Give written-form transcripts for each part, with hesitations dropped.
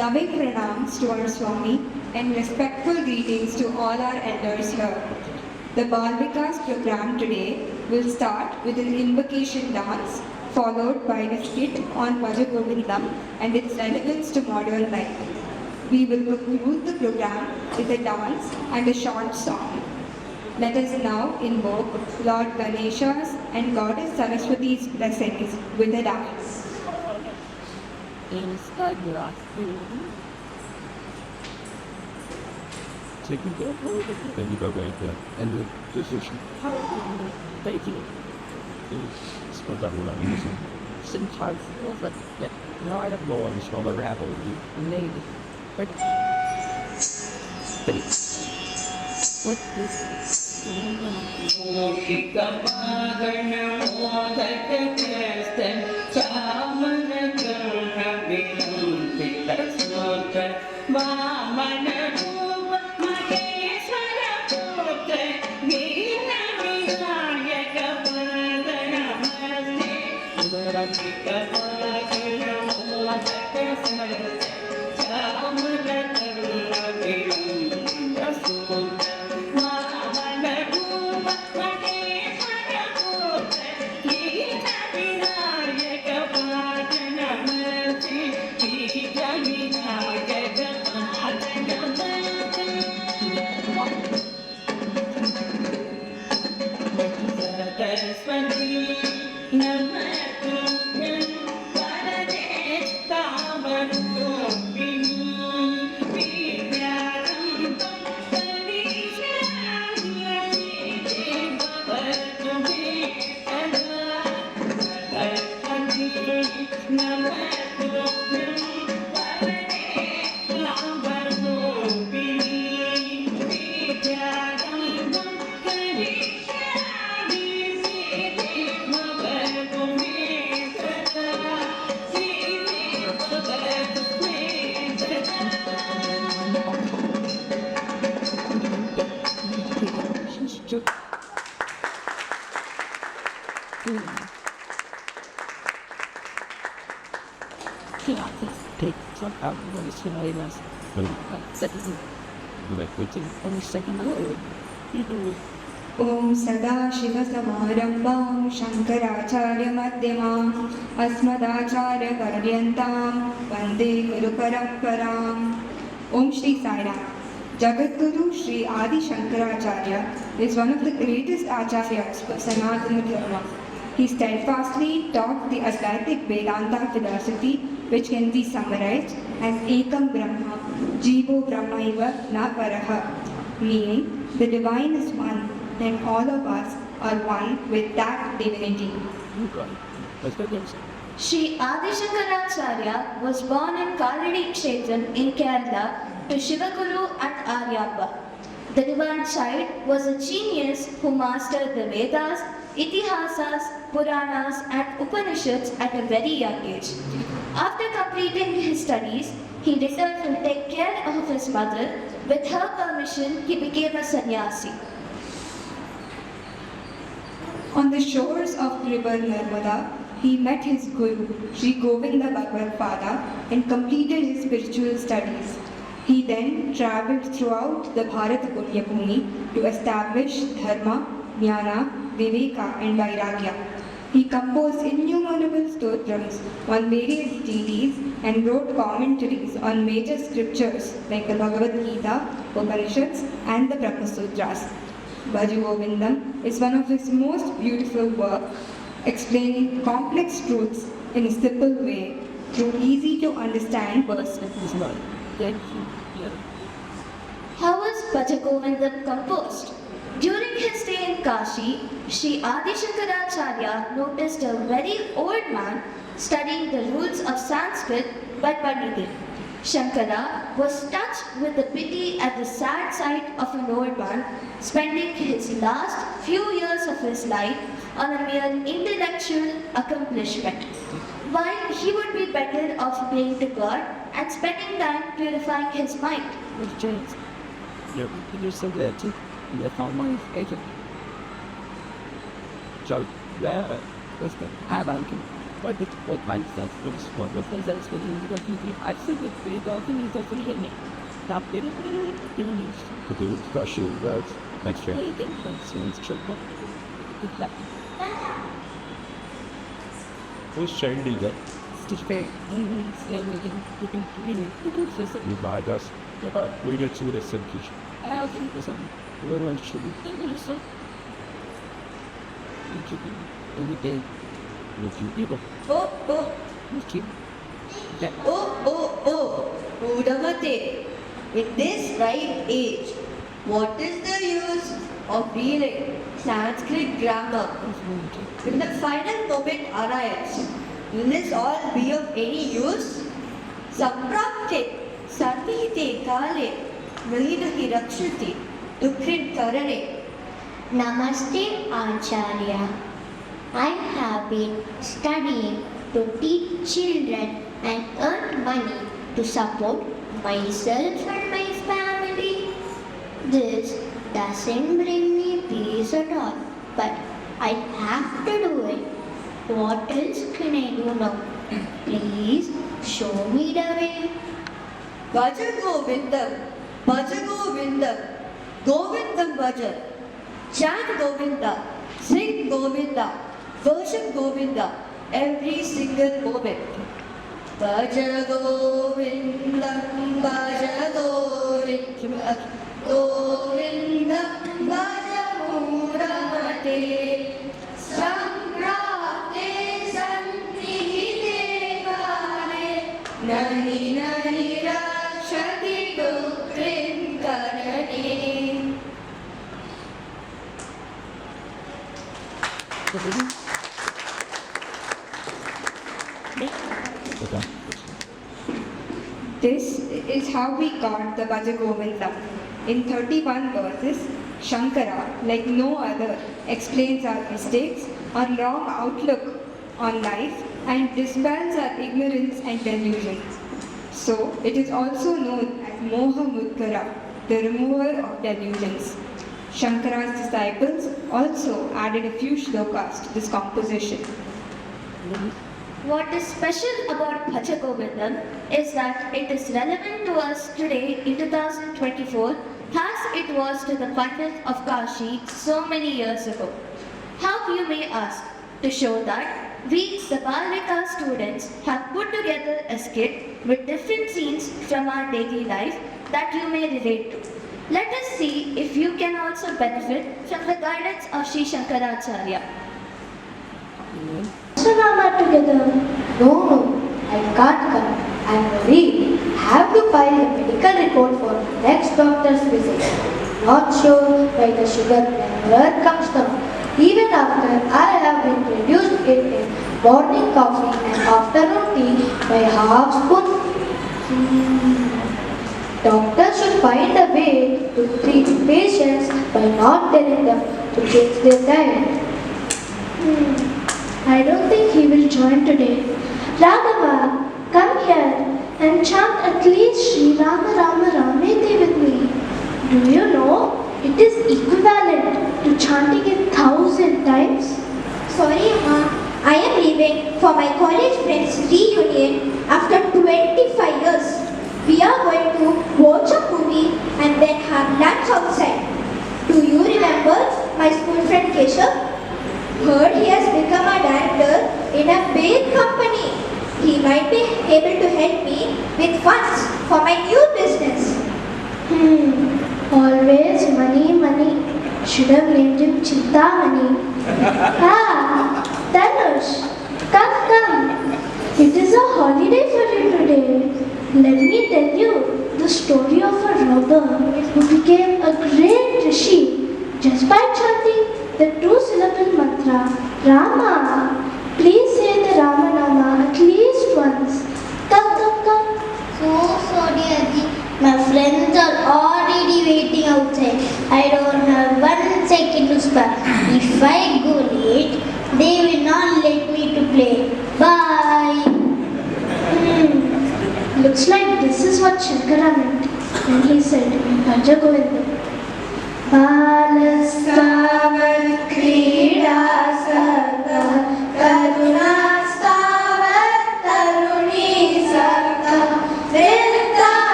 Loving pranams to our Swami and respectful greetings to all our elders here. The Bal Vikas program today will start with an invocation dance followed by a skit on Vajagovindam and its relevance to modern life. We will conclude the program with a dance and a short song. Let us now invoke Lord Ganesha's and Goddess Saraswati's blessings with a dance. Taking the then you go back there and the decision. Thank you. It's not that what I'm using. Sometimes but no, I don't know on the small rapper. Maybe. But what is take some out of the cinemas. That is like waiting on the second hour. Om Sada Shiva Samarambam Shankaracharya Madhyamam Asmadacharya Paryantam Vande Guru Paramparam. Om Shri Sai Ram. Jagadguru Sri Adi Shankaracharya is one of the greatest acharyas for Sanatana Dharma. He steadfastly taught the Advaitic Vedanta philosophy, which can be summarized as Ekam Brahma, Jivo Brahmaiva Na Paraha, meaning the divine is one and all of us are one with that divinity. Sri Adi Shankaracharya was born in Kaladi Kshetram in Kerala to Shivaguru and Aryabha. The divine child was a genius who mastered the Vedas, Itihasas, Puranas and Upanishads at a very young age. After completing his studies, he decided to take care of his mother. With her permission, he became a sannyasi. On the shores of river Narmada, he met his guru, Sri Govinda Bhagavad Pada, and completed his spiritual studies. He then travelled throughout the Bharata Punya Bhumi to establish Dharma, Jnana, Viveka and Vairagya. He composed innumerable stotrams on various deities and wrote commentaries on major scriptures like the Bhagavad Gita, Upanishads and the Brahma Sutras. Vajagovindam is one of his most beautiful works, explaining complex truths in a simple way through easy to understand verses. How was Vajagovindam composed? During his stay in Kashi, Sri Adi Shankaracharya noticed a very old man studying the rules of Sanskrit by Pandit. Shankara was touched with the pity at the sad sight of an old man spending his last few years of his life on a mere intellectual accomplishment, while he would be better off praying to God and spending time purifying his mind. James, you're so good too. That's all my agent. So, yeah, let's go. How about you? But it's what my sense looks for the presence of the community. I see the spirit of the needs of the beginning. Stop it. To do special words. Next year. I think that's children. Whose child is that? Stitch Fair. You buy us. We get to the same kitchen. I think there's some. We're going to shoot. Every day. With you people. Oh, With you. That Udamate. In this ripe age, what is the use of reading Sanskrit grammar? When the final moment arrives, will this all be of any use? Samprapte, Sarvite Kale, Malidahi Rakshati, Dukrit Karane. Namaste, Acharya. I have been studying to teach children and earn money to support myself and my family. This doesn't bring me peace at all, but I have to do it. What else can I do now? Please show me the way. Bhaja Govindam, Govindam Bhaja, chant Govinda, sing Govinda, worship Govinda every single moment. Bhaja Govindam, Bhaja Govindam, Govindam, Bhaja Muramate, Samprapte Santihite Kale, Nani Nani Rakshati Dukrin Karane. This is how we got the Bhaja Govinda. In 31 verses, Shankara, like no other, explains our mistakes, our wrong outlook on life, and dispels our ignorance and delusions. So, it is also known as Moha Mudgara, the remover of delusions. Shankara's disciples also added a few shlokas to this composition. What is special about Bhaja Govindam is that it is relevant to us today in 2024 as it was to the Pandit of Kashi so many years ago. How, you may ask? To show that we Sabalika students have put together a skit with different scenes from our daily life that you may relate to. Let us see if you can also benefit from the guidance of Sri Shankaracharya. Rama together. No, I can't come. I'm worried. Have to file a medical report for the next doctor's visit. Not sure why the sugar never comes down. Even after I have introduced it in morning coffee and afternoon tea by half spoon. Doctors should find a way to treat patients by not telling them to change their diet. I don't think he will join today. Raghava, come here and chant at least Sri Rama Rama Ramete with me. Do you know it is equivalent to chanting it 1,000 times? Sorry, Amma. I am leaving for my college friends reunion after 25 years. We are going to watch a movie and then have lunch outside. Do you remember my school friend Keshav? Heard he has become a director in a big company. He might be able to help me with funds for my new business. Always money, money. Should have named him Chintamani. Tanush, come. It is a holiday for you today. Let me tell you the story of a robber who became a great rishi just by chanting the two-syllable mantra, Rama. Please say the Rama Nama at least once. Come. So sorry, Aji. My friends are already waiting outside. I don't have 1 second to spare. If I go late, they will not let me to play. Bye. Looks like this is what Shankara meant when he said Bhaja Govinda. Balastavat Krida Sarva Karuna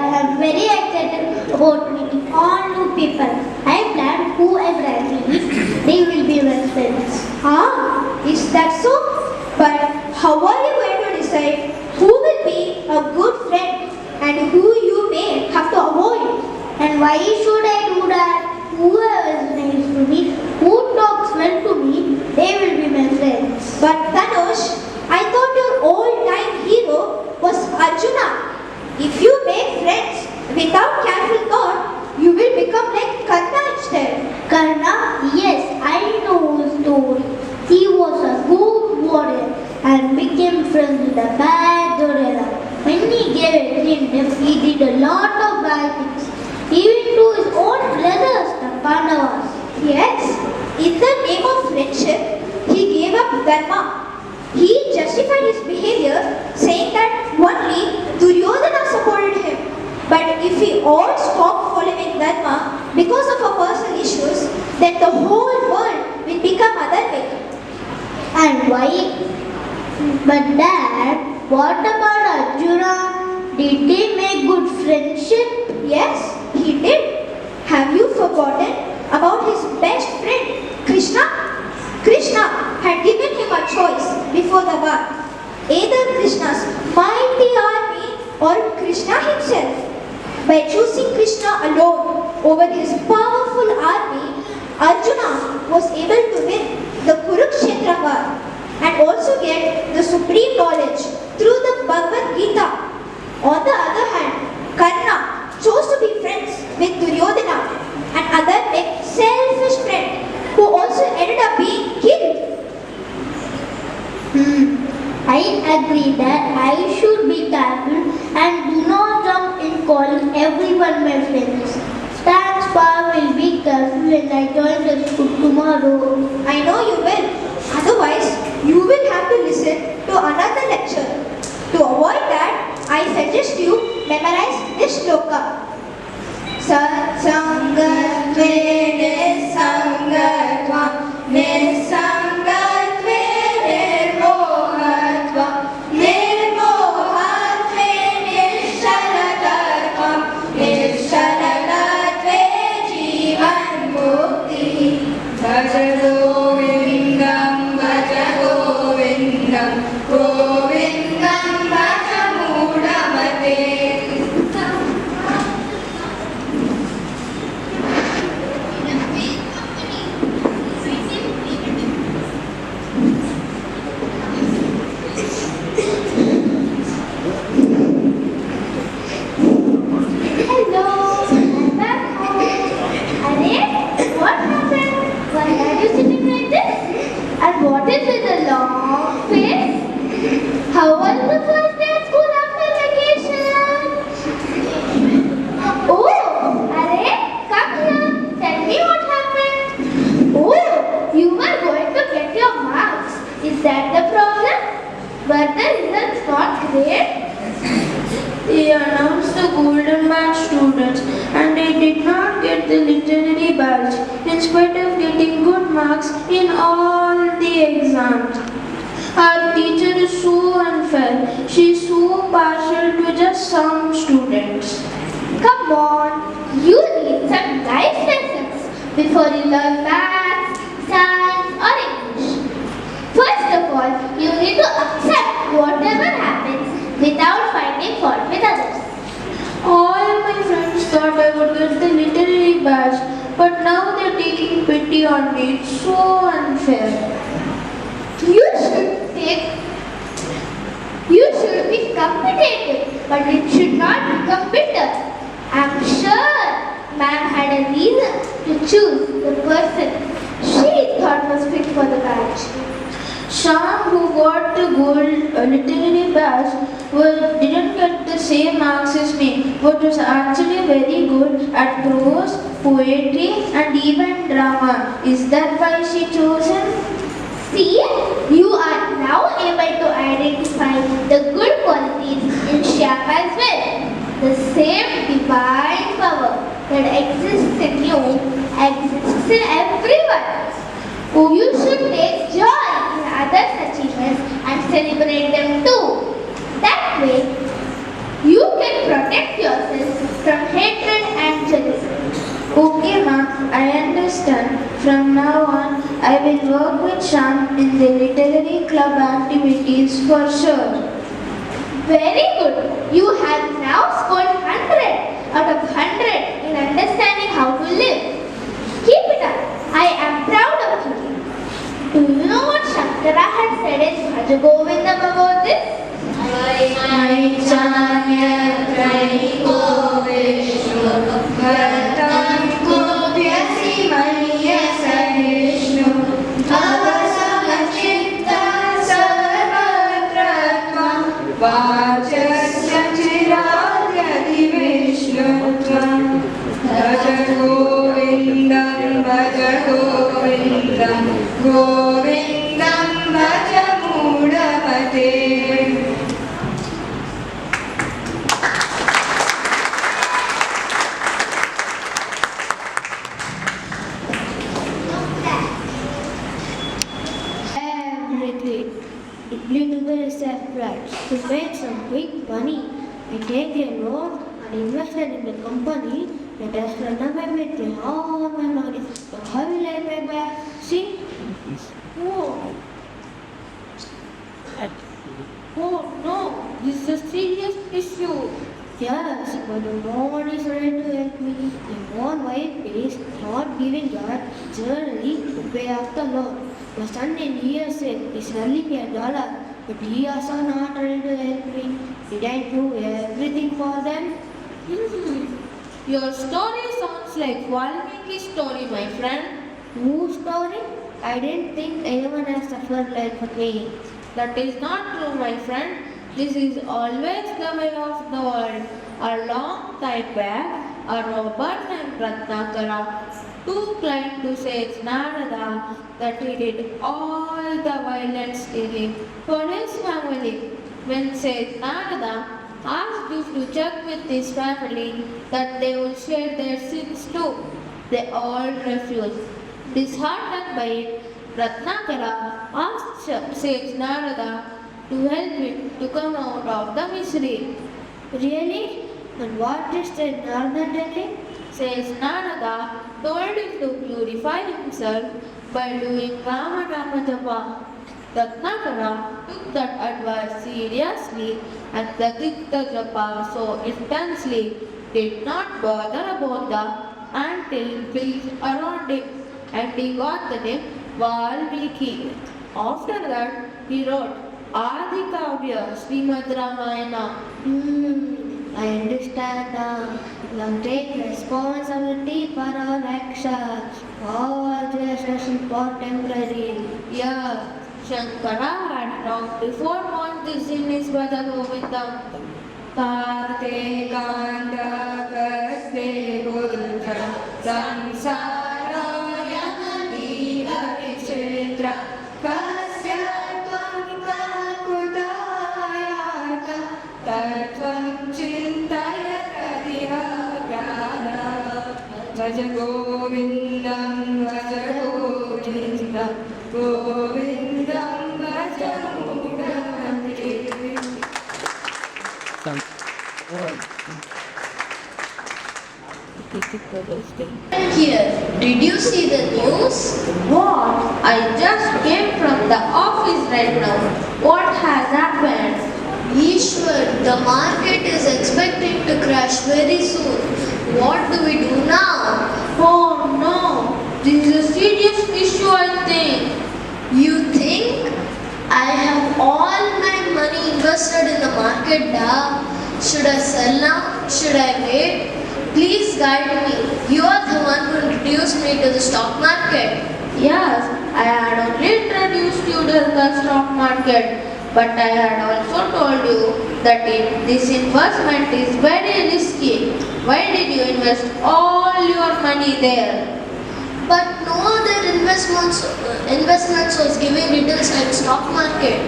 am very excited about meeting all new people. I plan whoever I meet, they will be my friends. Ah, is that so? But how are you going to decide who will be a good friend and who you may have to avoid? And why should I do that? Whoever is nice to me, who talks well to me, they will be my friends. But Tanush, I thought your old-time hero was Arjuna. If you make friends without careful thought, you will become like Karna instead. Karna, yes, I know his story. He was a good warrior and became friends with a bad Durela. When he gave a kingdom, he did a lot of bad things, even to his own brothers, the Pandavas. Yes, in the name of friendship, he gave up Dharma. He justified his behavior saying that only Duryodhana supported him. But if we all stop following Dharma because of our personal issues, then the whole world will become adharmic. And why? But Dad, what about Arjuna? Did he make good friendship? Yes, he did. Have you forgotten about his best friend, Krishna? Krishna had given him a choice before the war. Either Krishna's mighty army or Krishna himself. By choosing Krishna alone over his powerful army, Arjuna was able to win the Kurukshetra war and also get the supreme knowledge through the Bhagavad Gita. On the other hand, Karna chose to be friends with Duryodhana, another big selfish friend who also ended up being killed. I agree that I should be careful and do not jump in calling everyone my friends. Thanks, Pa will be careful when I join the school tomorrow. I know you will. Otherwise, you will have to listen to another lecture. To avoid that, I suggest you memorize this shloka. Satsangatve nisangatvam nisangatve nirmohatvam nirmohatve nishalatatvam nishalatatve jivan mukti bhaja govindam govindam bhaja mudamate. Hello, I'm back home. Arey, what happened? Why are you sitting like this? And what is with the long face? How was the first day at school after vacation? Oh, Arey, come here. Tell me what happened. Oh, you were going to get your marks. Is that the problem? Were the results not great? They announced the golden badge students and I did not get the literary badge in spite of getting good marks in all the exams. Our teacher is so unfair. She is so partial to just some students. Come on, you need some life lessons before you learn maths, science or English. First of all, you need to accept whatever happens without finding fault with others. All my friends thought I would get the literary badge, but now they're taking pity on me. It's so unfair. You should be competitive, but it should not become bitter. I'm sure ma'am had a reason to choose the person she thought was fit for the badge. Sham, who got the gold literary badge, didn't get the same marks as me, but was actually very good at prose, poetry, and even drama. Is that why she chose him? See, you are now able to identify the good qualities in Shyam as well. The same divine power that exists in you exists in everyone. You should take joy in others' achievements and celebrate them too. That way, You can protect yourself from hatred and jealousy. Okay, ma, I understand. From now on, I will work with Shyam in the literary club activities for sure. Very good. You have now scored 100 out of 100 in understanding how to live. Keep it up. I am proud of you. Do you know what Shankara had said in Bhaja Govindam about this? Govindam bhaja moodamate. Everything. Little bit of self-pride to make some big money. I take a loan and invested in the company that has run away with me all my money. So how will I pay back? See? Oh. Oh no, this is a serious issue. Yes, but no one is ready to help me. The one wife is not giving her journey to pay off the loan. My son in USA is selling me $1, but he also not ready to help me. Did I do everything for them? Your story sounds like Valmiki's story, my friend. Whose story? I didn't think anyone has suffered like me. That is not true, my friend. This is always the way of the world. A long time back, a robber named Ratnakara too climbed to Sage Narada that he did all the violent stealing for his family. When Sage Narada asked this to check with his family that they would share their sins too, they all refused. Disheartened by it, Ratnakara asked Sage Narada to help him to come out of the misery. Really? And what is the Narada telling? Says Narada told him to purify himself by doing Rama Rama Japa. Ratnakara took that advice seriously and practiced the Japa so intensely, did not bother about the until built around him, and he got the name Valmiki. After that, he wrote Adi Kavya Srimad Ramayana. I understand now. Now take responsibility for our actions. All just as important temporary. Yeah, Shankara had long before known this in his brother Govindam. Karte kanda kaste gurja samsara yanati akshetra kasya tvanga kudayata tatvam chintaya pratihagana Vaja Govindam Vaja Govindam Govindam Vaja Govindam Here, did you see the news? What? I just came from the office right now. What has happened? Ishwar, the market is expecting to crash very soon. What do we do now? Oh no, this is a serious issue, I think. You think? I have all my money invested in the market, da. Should I sell now? Should I wait? Please guide me. You are the one who introduced me to the stock market. Yes, I had only introduced you to the stock market, but I had also told you that this investment is very risky. Why did you invest all your money there? But no other investments was giving returns like stock market.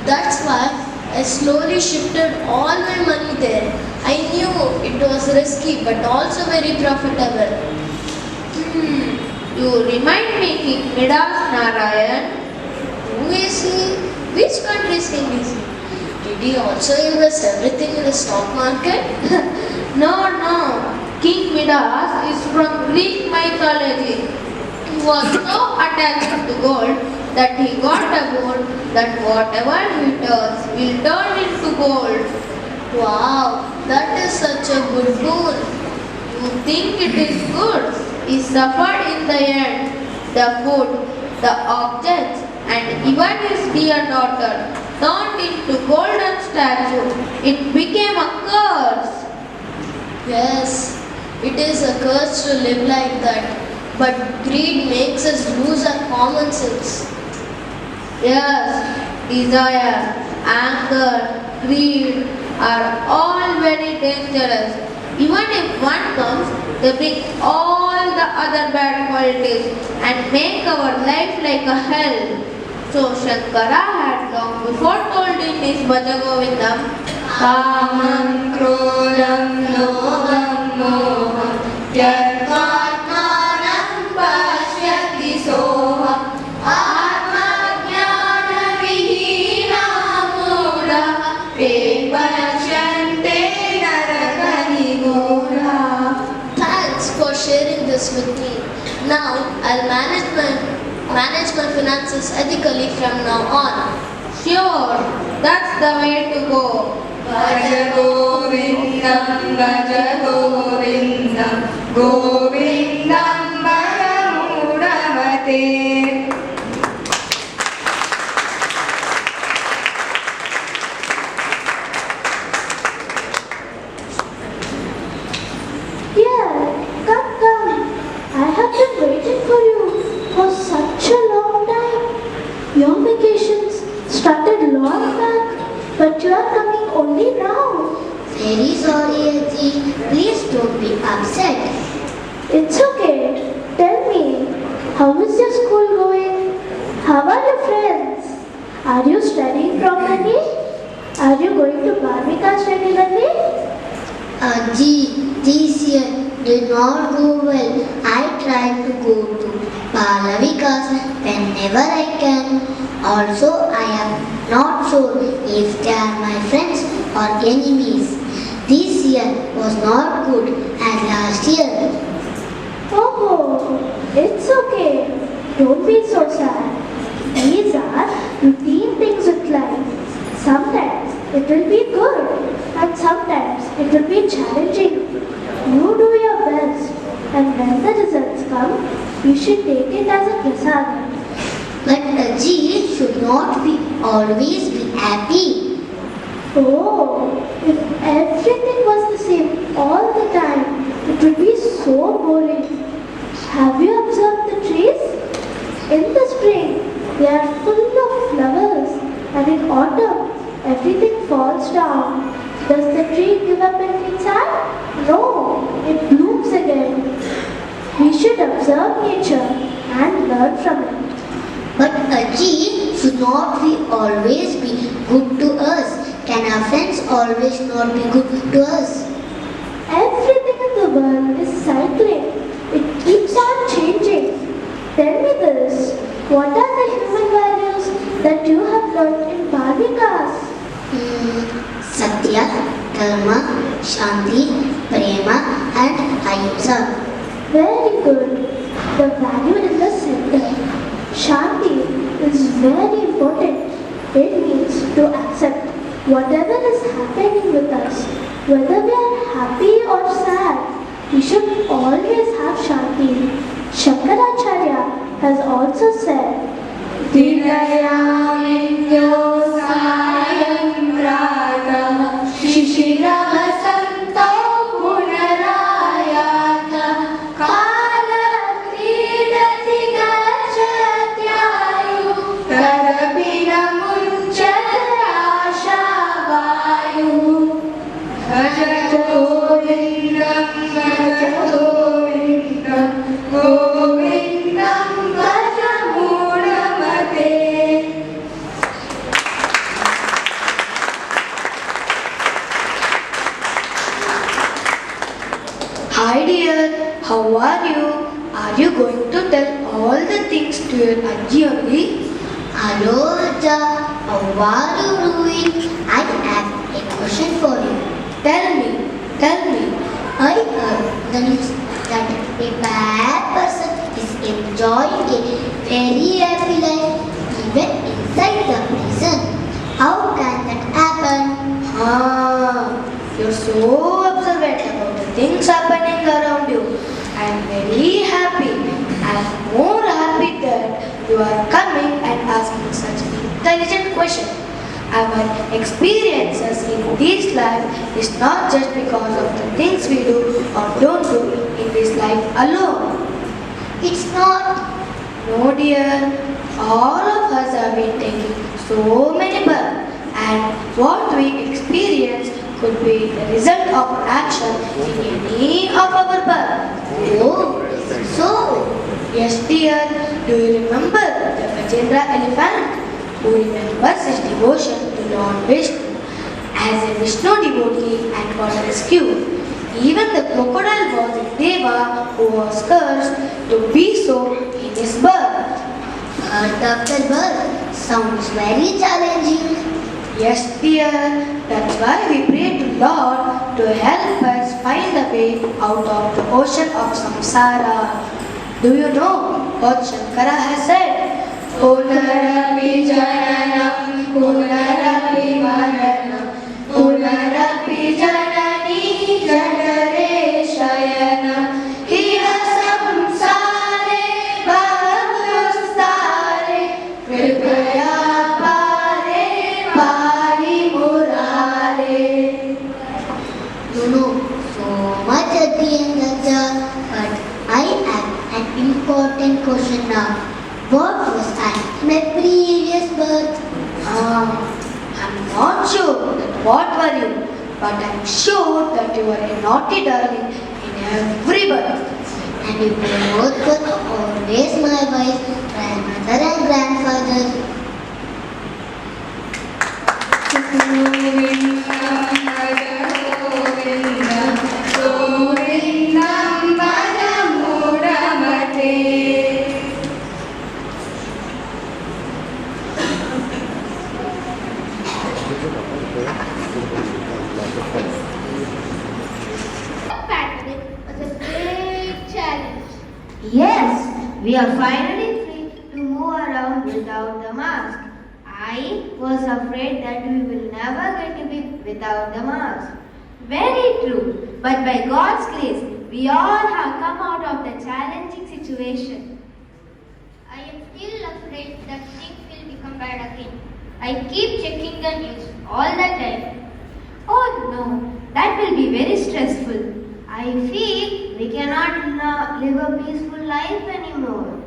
That's why I slowly shifted all my money there. I knew it was risky but also very profitable. You remind me King Midas Narayan. Who is he? Which country's king is he? Did he also invest everything in the stock market? No. King Midas is from Greek mythology. He was so attached to gold that he got a board that whatever he does will turn into gold. Wow, that is such a good boon. You think it is good? He suffered in the end. The food, the objects, and even his dear daughter turned into golden statue. It became a curse. Yes, it is a curse to live like that. But greed makes us lose our common sense. Yes, desire, anger, greed are all very dangerous. Even if one comes, they bring all the other bad qualities and make our life like a hell. So Shankara had long before told in his Bhaja Govindam, Kamam krodam lobham moham yatmatmanam pashyati soham atmajnana vihina mudha pepachyante narakani gudha. Thanks for sharing this with me. Now I'll manage my finances ethically from now on. sure, that's the way to go. Bhaja Govindam, Bhaja Govindam, Govindam Bharamudamate. Yeah, come. I have been waiting for you for such a long time. Your vacations started long back, but you are coming only now. Very sorry, Aji. Please don't be upset. It's okay. Tell me, how is your school going? How are your friends? Are you studying properly? Are you going to Bharmikas regularly? Aji, this year did not go well. I tried to go to Balavikas whenever I can. Also, I am not sure if they are my friends or enemies. This year was not good as last year. Oh, it's okay. Don't be so sad. These are routine things with life. Sometimes it will be good and sometimes it will be challenging. You do your best and when the results come, you should take it as a prasadam. But Aji should not be always be happy. Oh, if everything was the same all the time, it would be so boring. Have you observed the trees? In the spring, they are full of flowers, and in autumn, everything falls down. Does the tree give up and be sad? No, it blooms again. We should observe nature and learn from it. But Aji should not be always be good to us. Can our friends always not be good to us? Everything in the world is cycling. It keeps on changing. Tell me this. What are the human values that you have learned in Bharmikas? Satya, Dharma, Shanti, Prema and Ahimsa. Very good. The value in the center. Shanti is very important. It means to accept whatever is happening with us. Whether we are happy or sad, we should always have Shanti. Shankaracharya has also said, Hridayamyo sayam prata shishiravasanto punarayata kala kridati gachatyayu tadapina munchayashavayu bhaja govindam govindam bhaja mudamate. Hi dear, how are you? Are you going to tell all the things to your Aji only? Hello, Aja. How are you doing? I have a question for you. Tell me. I heard the news that a bad person is enjoying a very happy life even inside the prison. How can that happen? You're so observant about the things happening around you. I am very happy. I am more happy that you are coming and asking such an intelligent question. Our experiences in this life is not just because of the things we do or don't do in this life alone. It's not. No dear, all of us have been taking so many births, and what we experience could be the result of our action in any of our births. Oh, so Yes dear, do you remember the Gajendra elephant who remembers his devotion to Lord Vishnu as a Vishnu devotee and got rescued? Even the crocodile was a deva who was cursed to be so in his birth. birth after birth sounds very challenging. Yes dear, that's why we pray to Lord to help us find the way out of the ocean of samsara. Do you know what Shankara has said? Punarapi jananam, punarapi maranam, punarapi janani jagare shayanam. Hiya samsare bhavastare, kripaya pare pari murare. You know so much at the end, Aja, but I have an important question now. What was I in my previous birth? I'm not sure that what were you, but I'm sure that you were a naughty darling in every birth. And you both were always my wife, grandmother and grandfather. Pandemic was a great challenge. Yes, we are finally free to move around without the mask. I was afraid that we will never get to be without the mask. Very true, but by God's grace, we all have come out of the challenging situation. I am still afraid that things will become bad again. I keep checking the news all the time. Oh no, that will be very stressful. I feel we cannot live a peaceful life anymore.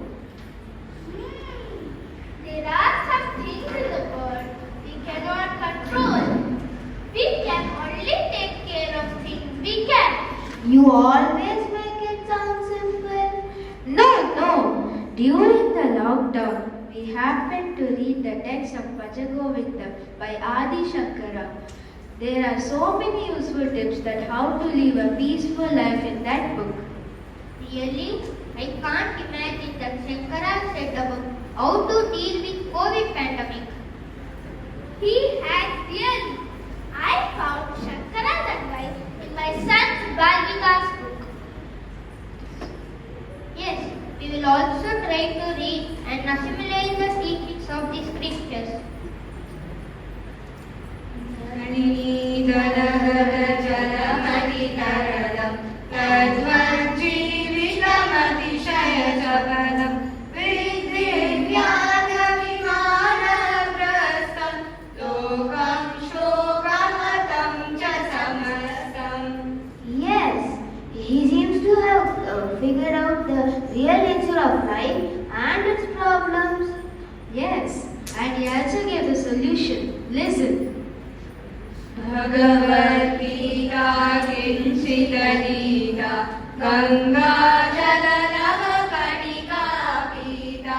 There are some things in the world we cannot control. We can only take care of things we can. You always make it sound simple. No. During the lockdown, we happened to read the text of Bhajagovinda by Adi Shankara. There are so many useful tips that how to live a peaceful life in that book. Really? I can't imagine that Shankara said about how to deal with COVID pandemic. He had really. I found Shankara's advice in my son's Balvika's book. Yes, we will also try to read and assimilate the teachings of the scriptures. Yes, he seems to have figured out the real nature of life and its problems. Yes, and he also gave the solution. Listen. Bhagavad Gita Kinchita Gita Ganga Jalanava Kanika Pita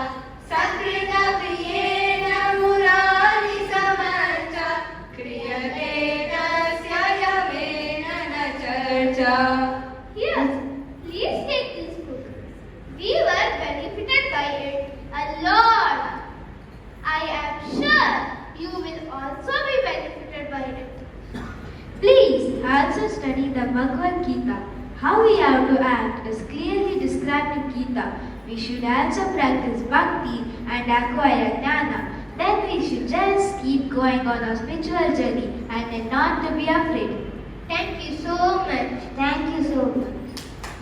Sakrita Priyena Murari Samancha Kriyate Tasya Yamena Nacharcha. Yes, please take this book. We were benefited by it a lot. I I am sure you will also be benefited by it. Please also study the Bhagavad Gita. How we have to act is clearly described in Gita. We should also practice bhakti and acquire jnana. Then we should just keep going on our spiritual journey and then not to be afraid. Thank you so much. Thank you so much.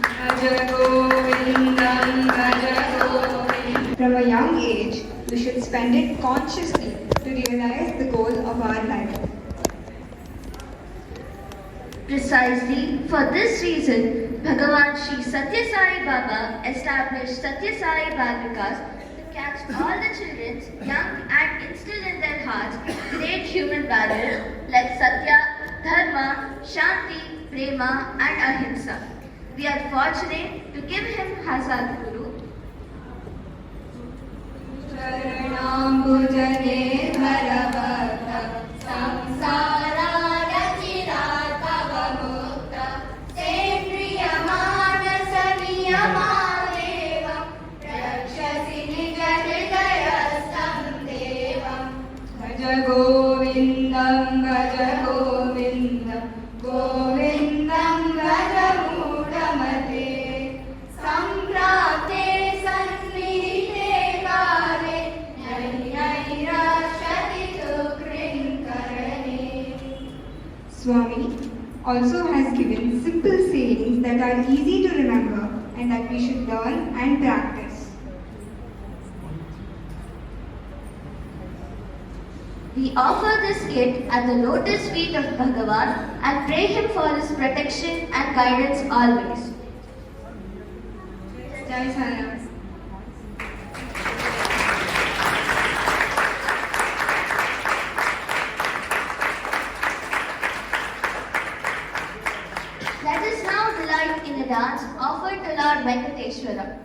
Bhaja Govindam, Bhaja Govindam. From a young age, we should spend it consciously to realize the goal of our life. Precisely for this reason, Bhagavan Sri Satya Sai Baba established Satya Sai Bal Vikas to catch all the children young and instill in their hearts great human values like Satya, Dharma, Shanti, Prema and Ahimsa. We are fortunate to give him as our Guru. Charanambujane Bharavata Samsara Rachira Tava Mukta Setriya Manasa Niyamadevam Rakshasi Nija Hridayastam Devam Bhaja Govindam Bhaja Govindam Govindam Bhaja Mudamate Samprate Sannihite Kare Nai Nai Rashati Tukrin Karane. Swami also has given simple sayings that are easy to remember and that we should learn and practice. We offer this kit at the lotus feet of Bhagavan and pray him for his protection and guidance always. Jai Saram. Let us now delight in a dance offered to Lord Venkateshwara.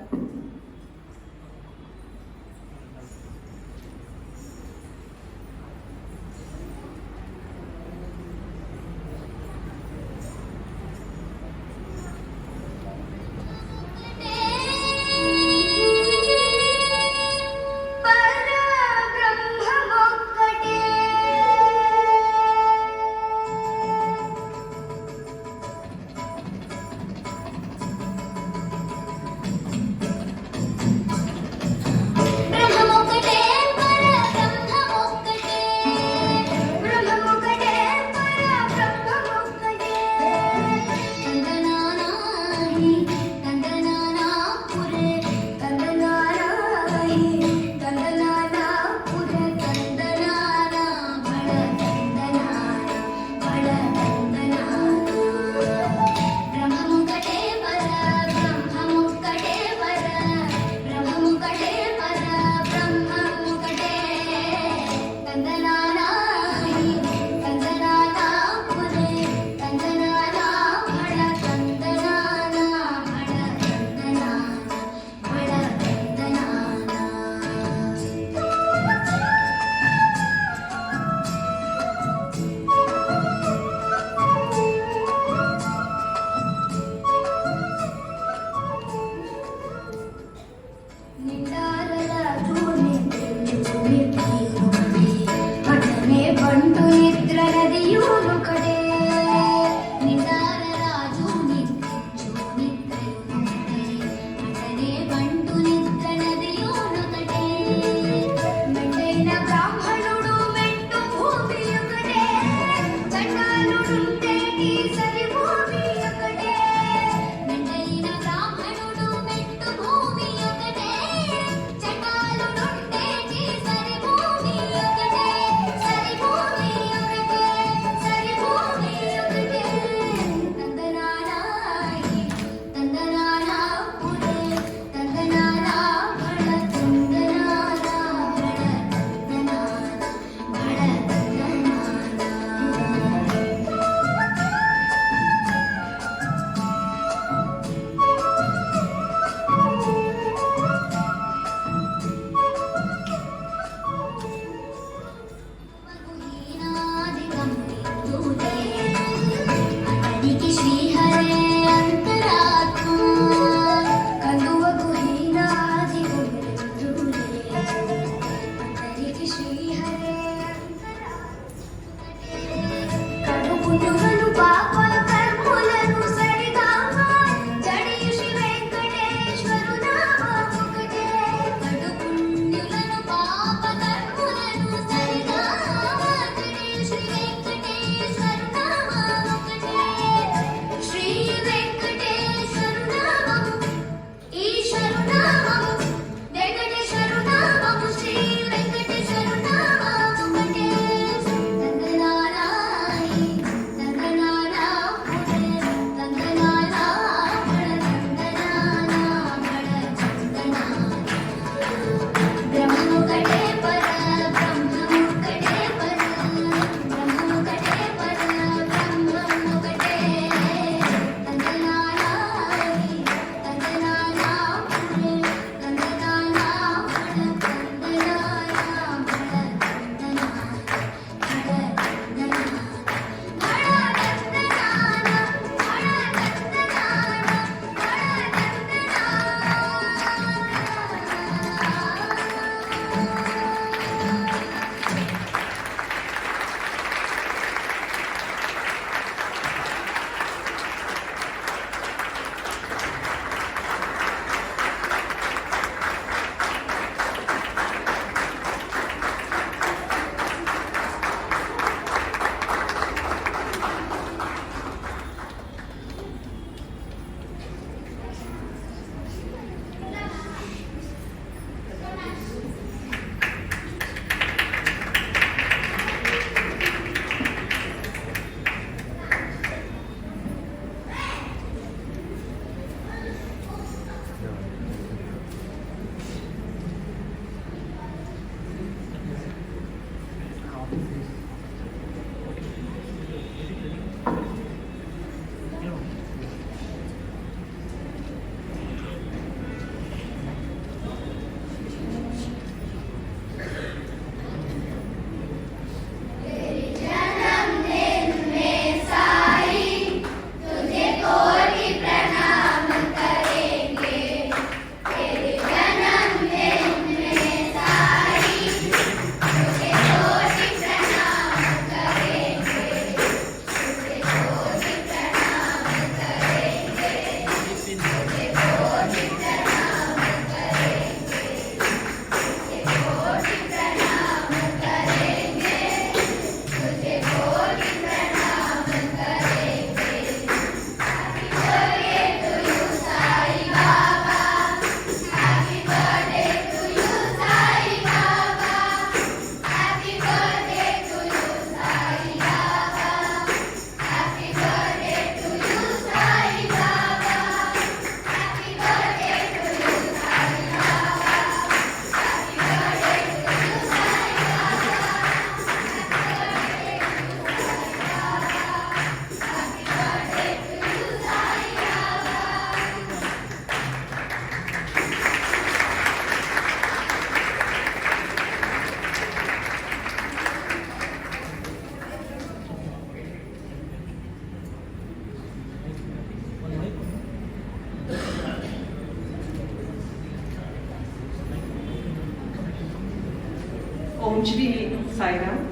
Shri Sairam.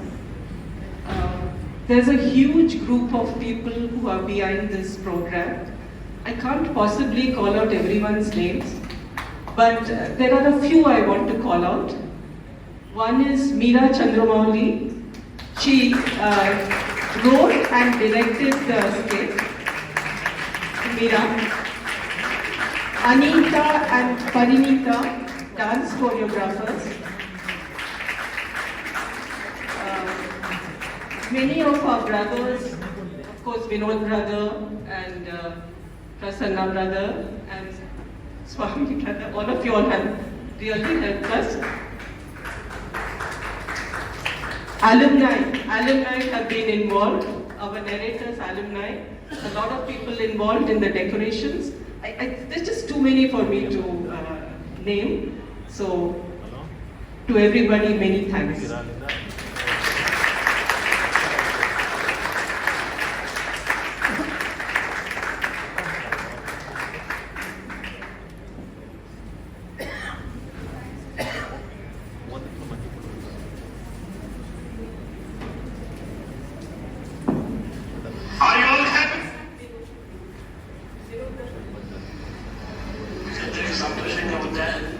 There's a huge group of people who are behind this program. I can't possibly call out everyone's names, but there are a few I want to call out. One is Meera Chandramouli. She wrote and directed the skit. Meera. Anita and Parinita, dance choreographers. Many of our brothers, of course Vinod brother and Prasanna brother and Swami brother, all of you all have really helped us. Alumni have been involved, our narrators, alumni, a lot of people involved in the decorations. There's just too many for me to name, so to everybody, many thanks. Are you all happy? Is there something with that?